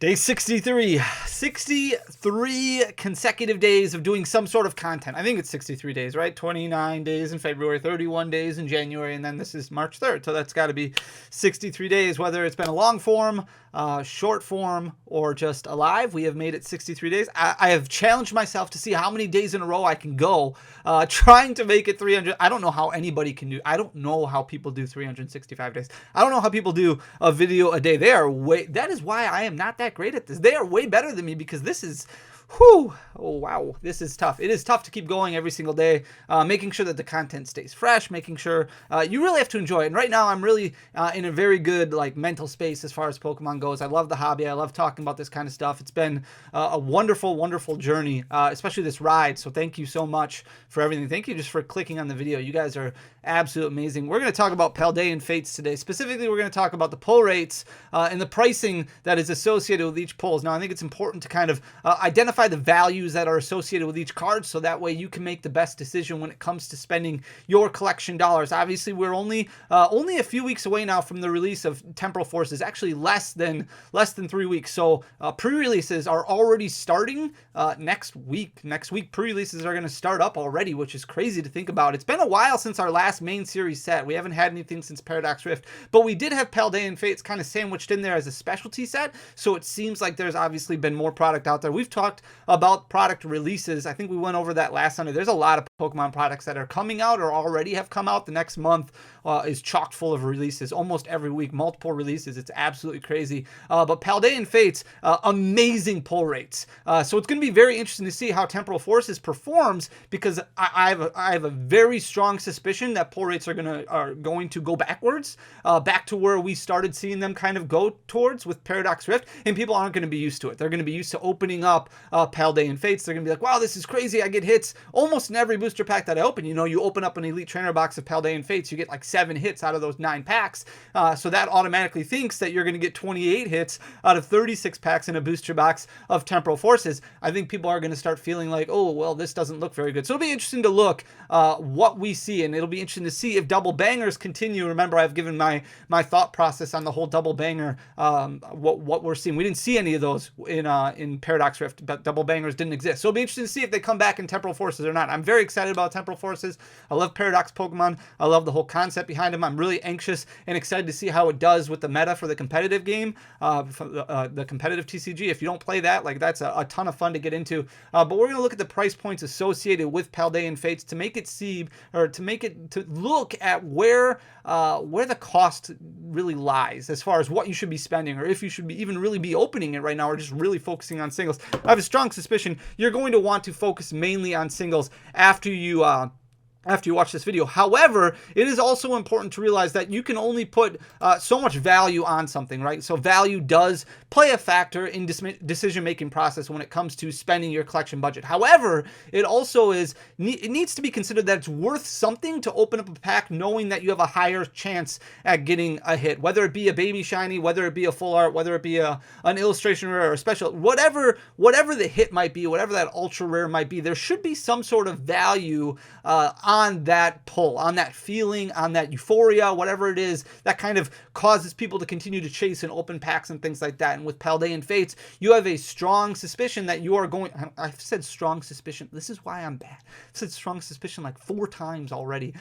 Day 63, 63 consecutive days of doing some sort of content. I think it's 63 days, right? 29 days in February, 31 days in January, and then this is March 3rd. So that's got to be 63 days, whether it's been a long form, short form, or just a live. We have made it 63 days. I have challenged myself to see how many days in a row I can go, trying to make it 300. I don't know how anybody can do. I don't know how people do 365 days. I don't know how people do a video a day. That is why I am not that great at this. They are way better than me because this is, whew, oh wow, this is tough. It is tough to keep going every single day, making sure that the content stays fresh, making sure you really have to enjoy it. And right now I'm really in a very good mental space as far as Pokemon goes. I love the hobby. I love talking about this kind of stuff. It's been a wonderful, wonderful journey, especially this ride. So thank you so much for everything. Thank you just for clicking on the video. You guys are absolutely amazing. We're going to talk about Paldean Fates today. Specifically, we're going to talk about the pull rates and the pricing that is associated with each pulls. Now, I think it's important to kind of identify the values that are associated with each card so that way you can make the best decision when it comes to spending your collection dollars. Obviously, we're only a few weeks away now from the release of Temporal Forces, actually less than 3 weeks. So pre-releases are already starting next week. Next week, pre-releases are going to start up already, which is crazy to think about. It's been a while since our last main series set. We haven't had anything since Paradox Rift, but we did have Paldean Fates kind of sandwiched in there as a specialty set, so it seems like there's obviously been more product out there. We've talked about product releases. I think we went over that last Sunday. There's a lot of Pokemon products that are coming out or already have come out. The next month is chock full of releases, almost every week, multiple releases. It's absolutely crazy. But Paldean Fates, amazing pull rates. So it's going to be very interesting to see how Temporal Forces performs because I have a very strong suspicion that pull rates are going to go backwards, back to where we started seeing them kind of go towards with Paradox Rift, and people aren't going to be used to it. They're going to be used to opening up Paldean Fates. They're going to be like, wow, this is crazy. I get hits almost in every booster pack that I open. You know, you open up an Elite Trainer box of Paldean Fates, you get like 7 hits out of those 9 packs. So that automatically thinks that you're going to get 28 hits out of 36 packs in a booster box of Temporal Forces. I think people are going to start feeling like, oh, well, this doesn't look very good. So it'll be interesting to look what we see, and it'll be interesting to see if double bangers continue. Remember, I've given my thought process on the whole double banger, what we're seeing. We didn't see any of those in Paradox Rift, but double bangers didn't exist. So it'll be interesting to see if they come back in Temporal Forces or not. I'm very excited about Temporal Forces. I love Paradox Pokemon. I love the whole concept behind them. I'm really anxious and excited to see how it does with the meta for the competitive game, the competitive TCG. If you don't play that, that's a ton of fun to get into. But we're going to look at the price points associated with Paldean Fates to make it to look at where the cost really lies as far as what you should be spending, or if you should even really be opening it right now, or just really focusing on singles. I have a strong suspicion you're going to want to focus mainly on singles after you watch this video. However, it is also important to realize that you can only put so much value on something, right? So value does play a factor in decision-making process when it comes to spending your collection budget. However, it also it needs to be considered that it's worth something to open up a pack knowing that you have a higher chance at getting a hit, whether it be a baby shiny, whether it be a full art, whether it be an illustration rare or a special, whatever the hit might be, whatever that ultra rare might be, there should be some sort of value on that pull, on that feeling, on that euphoria, whatever it is that kind of causes people to continue to chase and open packs and things like that. And with Paldean Fates, you have a strong suspicion that you are going... I've said strong suspicion. This is why I'm bad. I've said strong suspicion like 4 times already.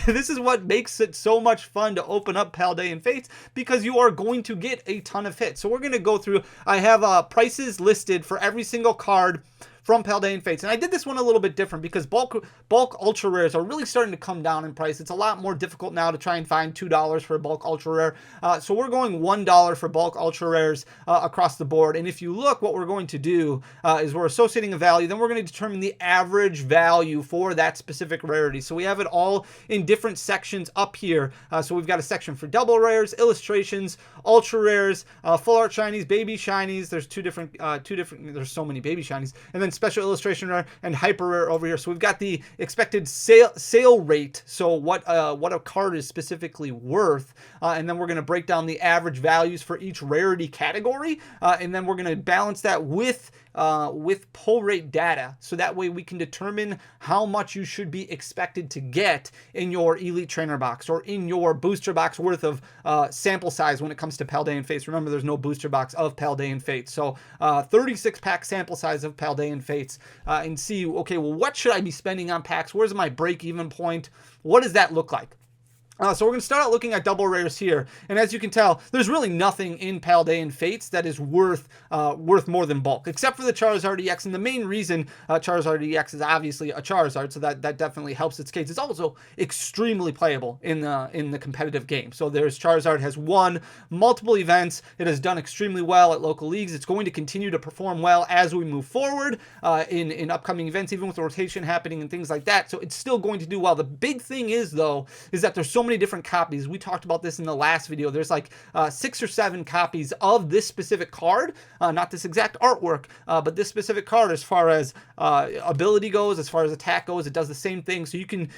This is what makes it so much fun to open up Paldean Fates, because you are going to get a ton of hits. So we're going to go through... I have prices listed for every single card from Paldean Fates. And I did this one a little bit different because bulk ultra rares are really starting to come down in price. It's a lot more difficult now to try and find $2 for a bulk ultra rare. So we're going $1 for bulk ultra rares across the board. And if you look, what we're going to do is we're associating a value. Then we're going to determine the average value for that specific rarity. So we have it all in different sections up here. So we've got a section for double rares, illustrations, ultra rares, full art shinies, baby shinies. There's two different. There's so many baby shinies, and then special illustration rare and hyper rare over here. So we've got the expected sale rate, so what a card is specifically worth, and then we're going to break down the average values for each rarity category, and then we're going to balance that with with pull rate data, so that way we can determine how much you should be expected to get in your Elite Trainer box or in your booster box worth of sample size when it comes to Paldean Fates. Remember, there's no booster box of Paldean Fates. So 36 pack sample size of Paldean Fates, and see, okay, well, what should I be spending on packs? Where's my break-even point? What does that look like? So we're going to start out looking at double rares here, and as you can tell, there's really nothing in Paldean Fates that is worth more than bulk, except for the Charizard EX, and the main reason Charizard EX is obviously a Charizard, so that definitely helps its case. It's also extremely playable in the competitive game. So Charizard has won multiple events. It has done extremely well at local leagues. It's going to continue to perform well as we move forward in upcoming events, even with the rotation happening and things like that. So it's still going to do well. The big thing is, though, is that there's so many different copies. We talked about this in the last video. There's like 6 or 7 copies of this specific card, not this exact artwork, but this specific card as far as ability goes, as far as attack goes. It does the same thing. So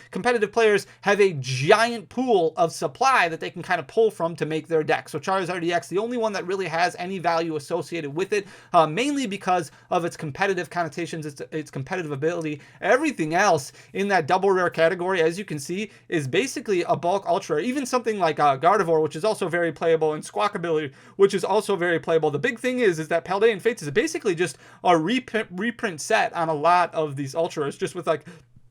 competitive players have a giant pool of supply that they can kind of pull from to make their deck. So Charizard EX, the only one that really has any value associated with it, mainly because of its competitive connotations, its competitive ability. Everything else in that double rare category, as you can see, is basically a bulk ultra. Even something like Gardevoir, which is also very playable, and Squawkabilly, which is also very playable. The big thing is that Paldean Fates is basically just a reprint set on a lot of these ultras, just with like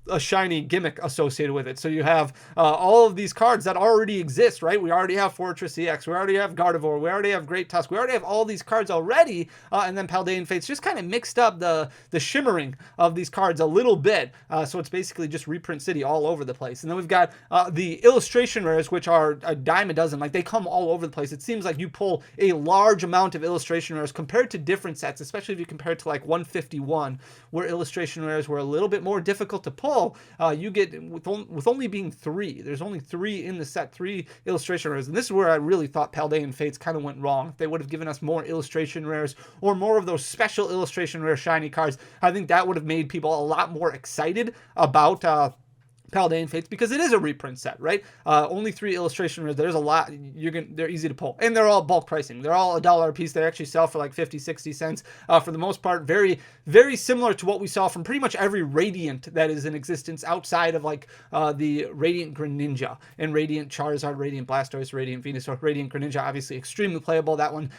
a shiny gimmick associated with it. So you have all of these cards that already exist, right? We already have Fortress EX, we already have Gardevoir, we already have Great Tusk, we already have all these cards already, and then Paldean Fates just kind of mixed up the shimmering of these cards a little bit, so it's basically just reprint city all over the place. And then we've got the illustration rares, which are a dime a dozen. Like, they come all over the place. It seems like you pull a large amount of illustration rares compared to different sets, especially if you compare it to like 151, where illustration rares were a little bit more difficult to pull. You get, with only being 3, there's only 3 in the set, 3 illustration rares. And this is where I really thought Paldean Fates kind of went wrong. If they would have given us more illustration rares or more of those special illustration rare shiny cards, I think that would have made people a lot more excited about Paldean Fates, because it is a reprint set, right? Only 3 illustration rares. There's a lot. They're easy to pull, and they're all bulk pricing. They're all $1 a piece. They actually sell for like 50-60 cents for the most part. Very, very similar to what we saw from pretty much every Radiant that is in existence outside of like the Radiant Greninja and Radiant Charizard, Radiant Blastoise, Radiant Venusaur. Radiant Greninja, obviously extremely playable. That one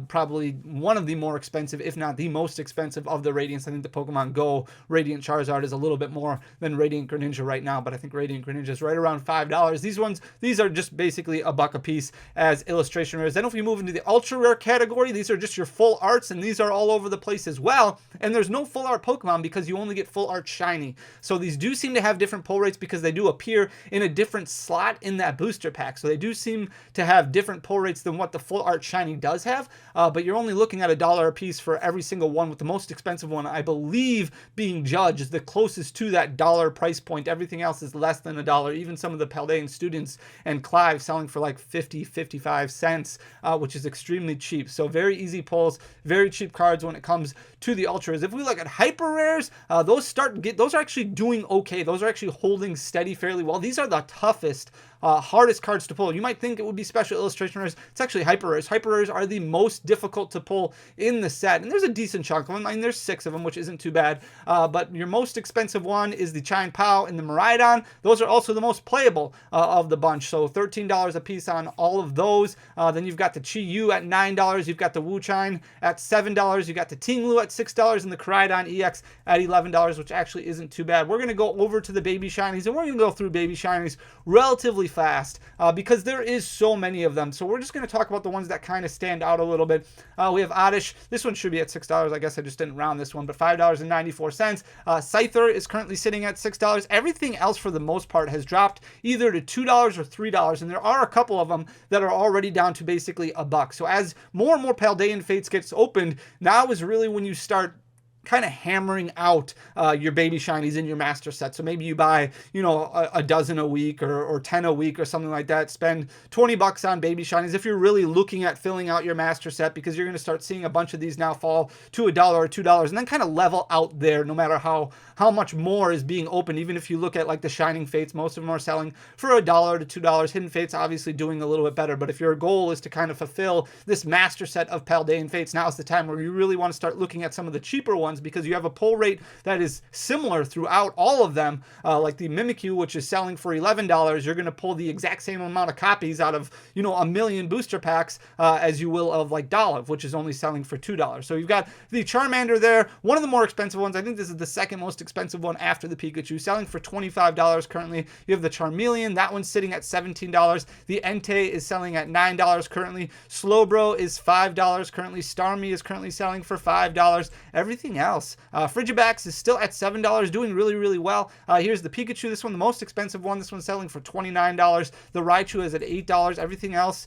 probably one of the more expensive, if not the most expensive of the Radiants. I think the Pokemon Go Radiant Charizard is a little bit more than Radiant Greninja right now, but I think Radiant Greninja is right around $5. These are just basically $1 a piece as illustration rares. Then if we move into the ultra rare category, these are just your full arts, and these are all over the place as well. And there's no full art Pokemon because you only get full art shiny. So these do seem to have different pull rates because they do appear in a different slot in that booster pack. So they do seem to have different pull rates than what the full art shiny does have. But you're only looking at $1 a piece for every single one, with the most expensive one, I believe, being Judge, is the closest to that $1 price point. Everything else is less than $1. Even some of the Paldean Students and Clive selling for like 50-55 cents, which is extremely cheap. So very easy pulls, very cheap cards when it comes to the ultras. If we look at hyper rares, those are actually doing okay. Those are actually holding steady fairly well. These are the toughest, hardest cards to pull. You might think it would be special illustration rares. It's actually hyper rares. Hyper rares are the most difficult to pull in the set, and there's a decent chunk of them. I mean, there's 6 of them, which isn't too bad. But your most expensive one is the Chine Pao and the Miraidon. Those are also the most playable of the bunch. So $13 a piece on all of those. Then you've got the Chi-Yu at $9. You've got the Wu-Chine at $7. You've got the Ting-Lu at $6, and the Koraidon EX at $11, which actually isn't too bad. We're going to go over to the baby shinies, and we're going to go through baby shinies relatively fast because there is so many of them. So we're just going to talk about the ones that kind of stand out a little bit. We have Oddish. This one should be at $6. I guess I just didn't round this one, but $5.94. Scyther is currently sitting at $6. Everything else for the most part has dropped either to $2 or $3, and there are a couple of them that are already down to basically $1. So as more and more Paldean Fates gets opened, now is really when you start kind of hammering out your baby shinies in your master set. So maybe you buy, a dozen a week or 10 a week or something like that. Spend $20 on baby shinies if you're really looking at filling out your master set, because you're going to start seeing a bunch of these now fall to $1 or $2 and then kind of level out there no matter how much more is being opened. Even if you look at like the Shining Fates, most of them are selling for $1 to $2. Hidden Fates obviously doing a little bit better. But if your goal is to kind of fulfill this master set of Paldean Fates, now is the time where you really want to start looking at some of the cheaper ones, because you have a pull rate that is similar throughout all of them. Like the Mimikyu, which is selling for $11, you're going to pull the exact same amount of copies out of, a million booster packs as you will of like Dolliv, which is only selling for $2. So you've got the Charmander there, one of the more expensive ones. I think this is the second most expensive one after the Pikachu, selling for $25 currently. You have the Charmeleon, that one's sitting at $17. The Entei is selling at $9 currently. Slowbro is $5 currently. Starmie is currently selling for $5. Everything else, Frigibax is still at $7, doing really, really well. Here's the Pikachu, this one the most expensive one. This one's selling for $29. The Raichu is at $8. Everything else,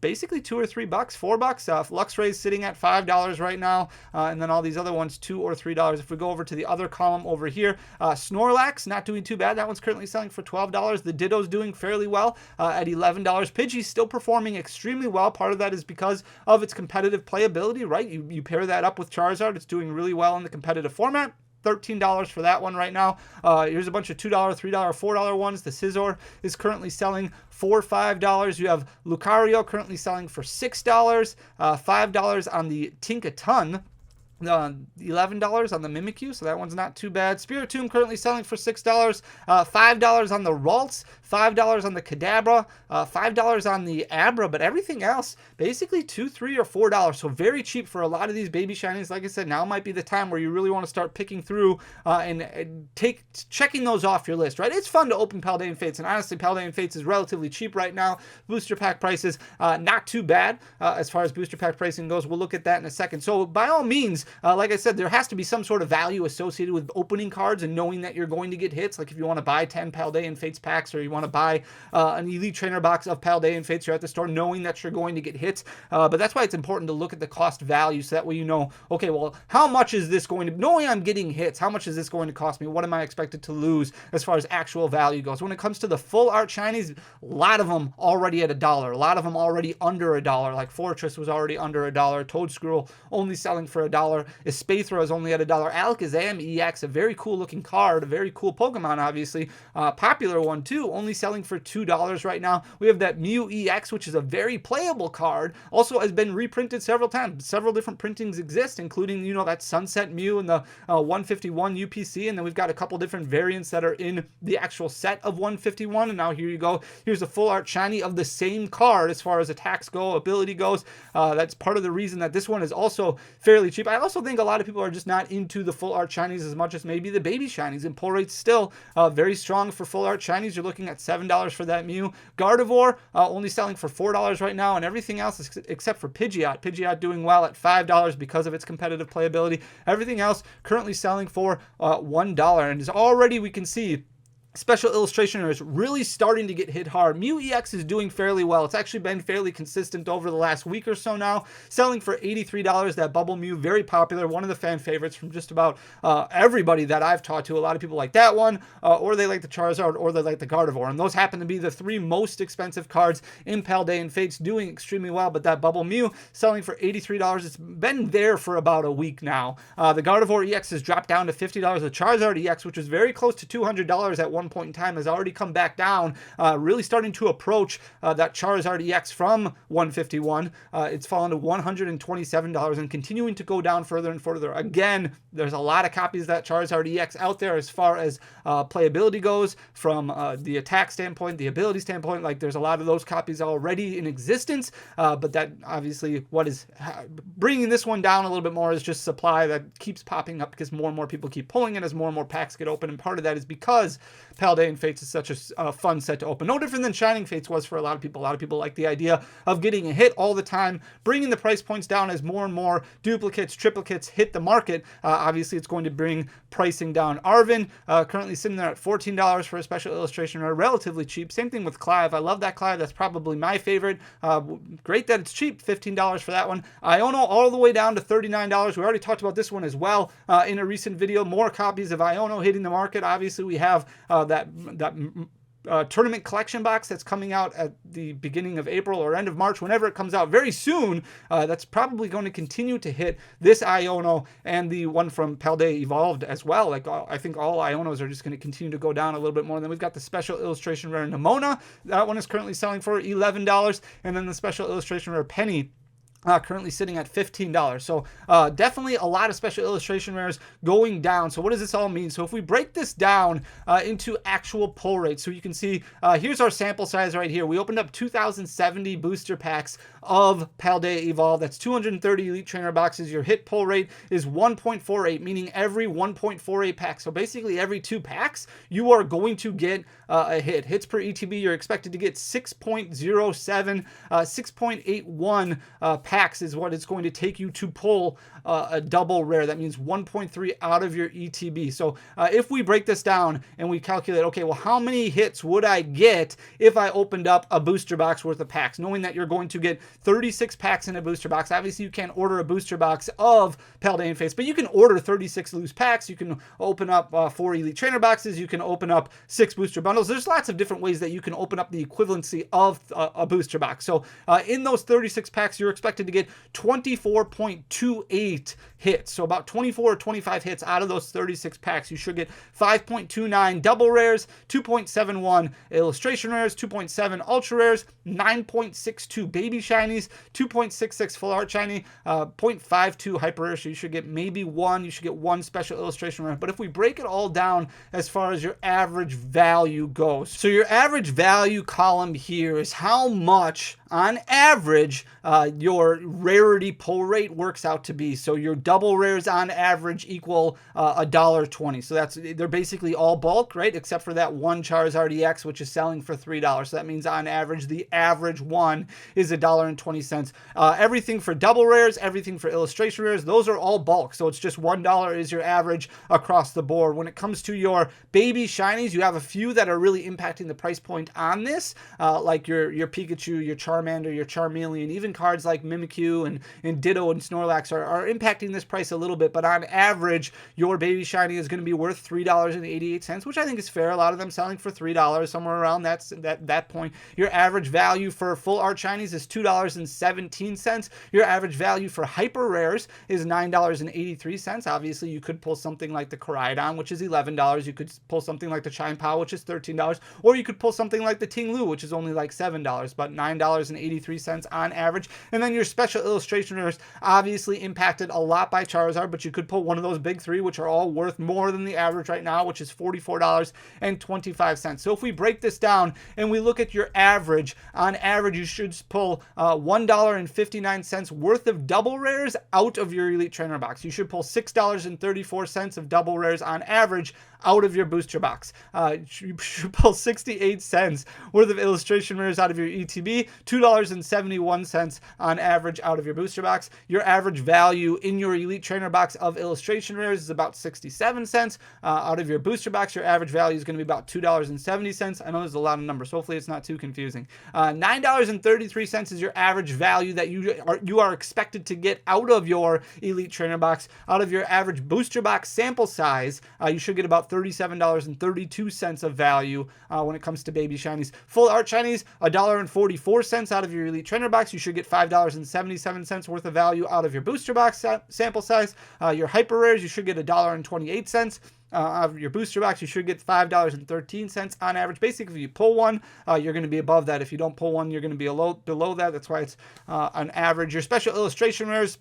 basically $2 or $3, $4. Luxray is sitting at $5 right now, and then all these other ones $2 or $3. If we go over to the other column over here, Snorlax not doing too bad. That one's currently selling for $12. The Ditto's doing fairly well at $11. Pidgey's still performing extremely well. Part of that is because of its competitive playability, right? You pair that up with Charizard, it's doing really well in the competitive format. $13 for that one right now. Here's a bunch of $2, $3, $4 ones. The Scizor is currently selling for $5. You have Lucario currently selling for $6, $5 on the Tinkaton. $11 on the Mimikyu, so that one's not too bad. Spiritomb currently selling for $6, $5 on the Ralts, $5 on the Kadabra, $5 on the Abra, but everything else basically $2, $3, or $4. So very cheap for a lot of these baby shinies. Like I said, now might be the time where you really want to start picking through and checking those off your list, right? It's fun to open Paldean Fates, and honestly, Paldean Fates is relatively cheap right now. Booster pack prices, not too bad as far as booster pack pricing goes. We'll look at that in a second. So by all means, like I said, there has to be some sort of value associated with opening cards and knowing that you're going to get hits. Like if you want to buy 10 Paldean Fates packs, or you want to buy an Elite Trainer box of Paldean Fates, you're at the store knowing that you're going to get hits. But that's why it's important to look at the cost value, so that way you know, okay, well, how much is this going to, knowing I'm getting hits, how much is this going to cost me? What am I expected to lose as far as actual value goes? When it comes to the full art shinies, a lot of them already at $1, a lot of them already under $1. Like Fortress was already under $1, Toadscruel only selling for $1. Spathra is only at $1. Alakazam EX, a very cool looking card, a very cool Pokemon, obviously. Popular one too, only selling for $2 right now. We have that Mew EX, which is a very playable card, also has been reprinted several times. Several different printings exist, including, that Sunset Mew and the 151 UPC, and then we've got a couple different variants that are in the actual set of 151, and now here you go. Here's a full art shiny of the same card as far as attacks go, ability goes. That's part of the reason that this one is also fairly cheap. I also think a lot of people are just not into the full art shinies as much as maybe the baby shinies, and pull rates still very strong for full art shinies. You're looking at $7 for that Mew. Gardevoir only selling for $4 right now, and everything else except for Pidgeot doing well at $5 because of its competitive playability. Everything else currently selling for $1, and as already we can see, Special Illustration is really starting to get hit hard. Mew EX is doing fairly well. It's actually been fairly consistent over the last week or so now, selling for $83. That Bubble Mew, very popular, one of the fan favorites from just about everybody that I've talked to. A lot of people like that one, or they like the Charizard, or they like the Gardevoir, and those happen to be the three most expensive cards in Paldean Fates, doing extremely well. But that Bubble Mew selling for $83. It's been there for about a week now. The Gardevoir EX has dropped down to $50. The Charizard EX, which was very close to $200 at one point in time, has already come back down, really starting to approach that Charizard EX from 151. It's fallen to $127 and continuing to go down further and further. Again, there's a lot of copies of that Charizard EX out there as far as playability goes, from the attack standpoint, the ability standpoint. Like, there's a lot of those copies already in existence, but that obviously what is bringing this one down a little bit more is just supply that keeps popping up because more and more people keep pulling it as more and more packs get open, and part of that is because Paldean Fates is such a fun set to open. No different than Shining Fates was for a lot of people. A lot of people like the idea of getting a hit all the time, bringing the price points down as more and more duplicates, triplicates hit the market. Obviously, it's going to bring pricing down. Arvin, currently sitting there at $14 for a special illustration rare, relatively cheap. Same thing with Clive. I love that Clive. That's probably my favorite. Great that it's cheap, $15 for that one. Iono all the way down to $39. We already talked about this one as well in a recent video. More copies of Iono hitting the market. Obviously, we have that tournament collection box that's coming out at the beginning of April or end of March, whenever it comes out very soon. That's probably going to continue to hit this Iono and the one from Paldean Evolved as well. Like, I think all Ionos are just going to continue to go down a little bit more. Then we've got the special illustration rare Nimona. That one is currently selling for $11. And then the special illustration rare Penny, currently sitting at $15. So definitely a lot of special illustration rares going down. So what does this all mean? So if we break this down into actual pull rates, so you can see here's our sample size right here. We opened up 2,070 booster packs of Paldean Evolved. That's 230 Elite Trainer boxes. Your hit pull rate is 1.48, meaning every 1.48 packs. So basically every 2 packs, you are going to get a hit. Hits per ETB, you're expected to get 6.07, 6.81 packs is what it's going to take you to pull a double rare. That means 1.3 out of your ETB. So if we break this down and we calculate, okay, well, how many hits would I get if I opened up a booster box worth of packs, knowing that you're going to get 36 packs in a booster box. Obviously, you can't order a booster box of Paldean Fates, but you can order 36 loose packs. You can open up 4 Elite Trainer boxes. You can open up 6 booster bundles. There's lots of different ways that you can open up the equivalency of a booster box. So in those 36 packs, you're expected to get 24.28 hits. So about 24 or 25 hits out of those 36 packs. You should get 5.29 double rares, 2.71 illustration rares, 2.7 ultra rares, 9.62 baby shinies, 2.66 full art shiny, 0.52 hyper rare. So you should get maybe one. You should get one special illustration rare. But if we break it all down as far as your average value goes, so your average value column here is how much on average your rarity pull rate works out to be. So your double rares on average equal $1.20. So they're basically all bulk, right? Except for that one Charizard EX, which is selling for $3. So that means on average, the average one is $1.20. Everything for double rares, everything for illustration rares, those are all bulk. So it's just $1 is your average across the board. When it comes to your baby shinies, you have a few that are really impacting the price point on this, like your Pikachu, your Charmander, your Charmeleon, even cards like Mimikyu and Ditto and Snorlax are impacting this price a little bit, but on average, your baby shiny is going to be worth $3.88, which I think is fair. A lot of them selling for $3, somewhere around that point. Your average value for full art shinies is $2.17. Your average value for hyper rares is $9.83. Obviously, you could pull something like the Koraidon, which is $11. You could pull something like the Chime-Pao, which is $13, or you could pull something like the Ting Lu, which is only like $7, but $9.83 on average. And then your special illustration rares, obviously impacted a lot by Charizard, but you could pull one of those big three, which are all worth more than the average right now, which is $44.25. So if we break this down and we look at your average, on average, you should pull $1.59 worth of double rares out of your Elite Trainer box. You should pull $6.34 of double rares on average out of your booster box. You should pull 68 cents worth of illustration rares out of your ETB, $2.71 on average out of your booster box. Your average value in your Elite Trainer box of illustration rares is about 67 cents. Out of your booster box, your average value is going to be about $2.70. I know there's a lot of numbers, so hopefully it's not too confusing. $9.33 is your average value that you are expected to get out of your Elite Trainer box. Out of your average booster box sample size, you should get about $37.32 of value when it comes to baby shinies. Full art shinies, $1.44 out of your Elite Trainer box. You should get $5.77 worth of value out of your booster box sample size. Your hyper rares, you should get $1.28. Out of your booster box, you should get $5.13 on average. Basically, if you pull one, you're going to be above that. If you don't pull one, you're going to be below that. That's why it's on average. Your special illustration rares,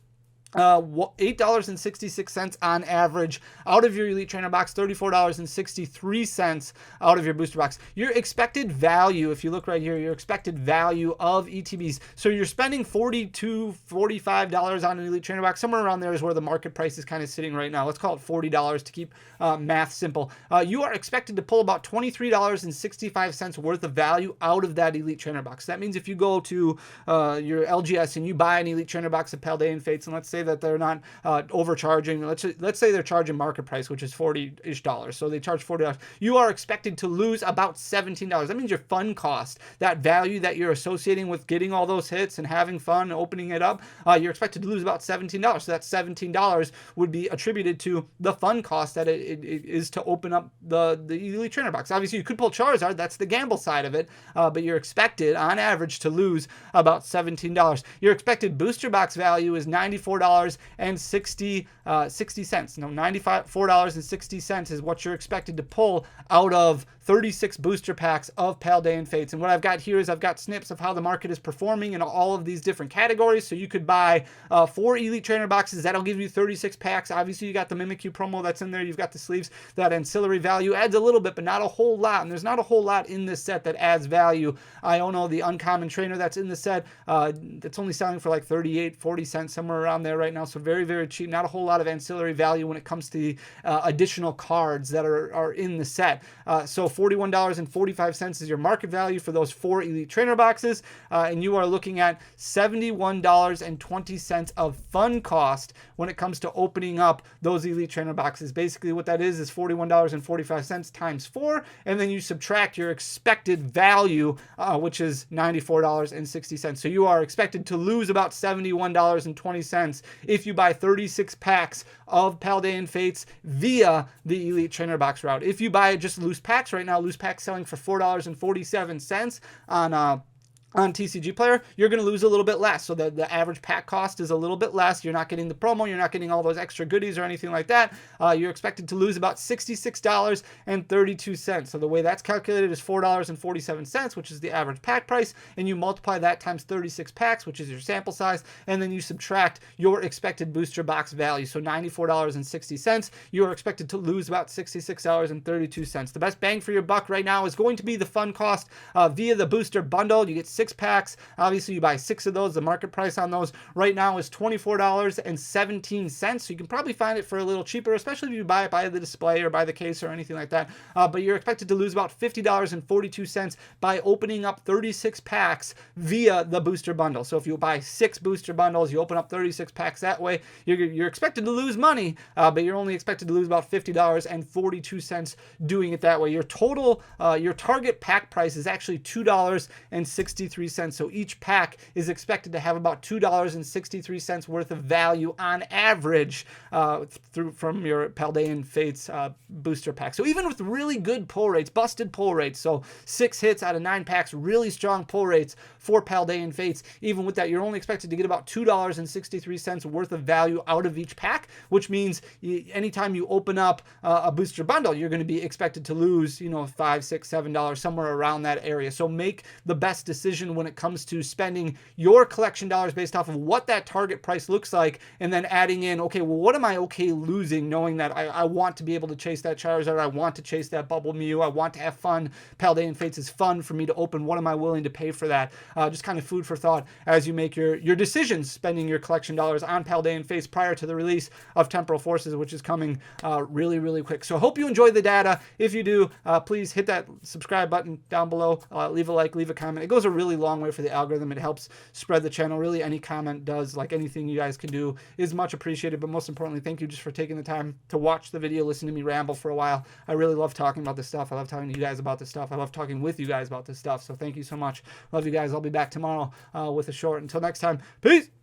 $8.66 on average out of your Elite Trainer box, $34.63 out of your booster box. Your expected value, if you look right here, your expected value of ETBs. So you're spending $42, $45 on an Elite Trainer box. Somewhere around there is where the market price is kind of sitting right now. Let's call it $40 to keep math simple. You are expected to pull about $23.65 worth of value out of that Elite Trainer box. That means if you go to your LGS and you buy an Elite Trainer box of Paldean Fates, and let's say that they're not overcharging. Let's say they're charging market price, which is $40-ish. So they charge $40. You are expected to lose about $17. That means your fun cost, that value that you're associating with getting all those hits and having fun, opening it up, you're expected to lose about $17. So that $17 would be attributed to the fun cost that it is to open up the Elite Trainer box. Obviously, you could pull Charizard. That's the gamble side of it. But you're expected, on average, to lose about $17. Your expected booster box value is $94.60. No, $94.60 is what you're expected to pull out of 36 booster packs of Paldean Fates. And what I've got here is I've got snips of how the market is performing in all of these different categories. So you could buy 4 Elite Trainer boxes. That'll give you 36 packs. Obviously, you got the Mimikyu promo that's in there. You've got the sleeves. That ancillary value adds a little bit, but not a whole lot. And there's not a whole lot in this set that adds value. I don't know the uncommon trainer that's in the set. That's only selling for like 38, 40 cents, somewhere around there right now. So very, very cheap. Not a whole lot of ancillary value when it comes to the additional cards that are in the set. So $41.45 is your market value for those 4 Elite Trainer boxes. And you are looking at $71.20 of fun cost when it comes to opening up those Elite Trainer boxes. Basically what that is $41.45 times 4. And then you subtract your expected value, which is $94.60. So you are expected to lose about $71.20 if you buy 36 packs of Paldean Fates via the Elite Trainer box route. If you buy just loose packs right now, loose packs selling for $4.47 on TCG Player, you're going to lose a little bit less. So the average pack cost is a little bit less. You're not getting the promo. You're not getting all those extra goodies or anything like that. You're expected to lose about $66.32. So the way that's calculated is $4.47, which is the average pack price. And you multiply that times 36 packs, which is your sample size. And then you subtract your expected booster box value. So $94.60. You are expected to lose about $66.32. The best bang for your buck right now is going to be the fun cost via the booster bundle. You get 6 packs. Obviously, you buy 6 of those. The market price on those right now is $24.17. So you can probably find it for a little cheaper, especially if you buy it by the display or by the case or anything like that. But you're expected to lose about $50.42 by opening up 36 packs via the booster bundle. So if you buy 6 booster bundles, you open up 36 packs that way, you're expected to lose money, but you're only expected to lose about $50.42 doing it that way. Your total, your target pack price is actually $2.63. So each pack is expected to have about $2.63 worth of value on average from your Paldean Fates booster pack. So even with really good pull rates, busted pull rates, so 6 hits out of 9 packs, really strong pull rates for Paldean Fates, even with that, you're only expected to get about $2.63 worth of value out of each pack, which means anytime you open up a booster bundle, you're going to be expected to lose, $5, $6, $7, somewhere around that area. So make the best decision when it comes to spending your collection dollars based off of what that target price looks like, and then adding in, okay, well, what am I okay losing, knowing that I want to be able to chase that Charizard, I want to chase that Bubble Mew, I want to have fun. Paldean Fates is fun for me to open. What am I willing to pay for that? Just kind of food for thought as you make your decisions spending your collection dollars on Paldean Fates prior to the release of Temporal Forces, which is coming really, really quick. So I hope you enjoyed the data. If you do, please hit that subscribe button down below, leave a like, leave a comment. It goes a really long way for the algorithm. It helps spread the channel. Really, any comment does. Like anything you guys can do is much appreciated. But most importantly, thank you just for taking the time to watch the video, listen to me ramble for a while. I really love talking about this stuff. I love talking to you guys about this stuff. I love talking with you guys about this stuff. So thank you so much. Love you guys. I'll be back tomorrow with a short. Until next time, peace.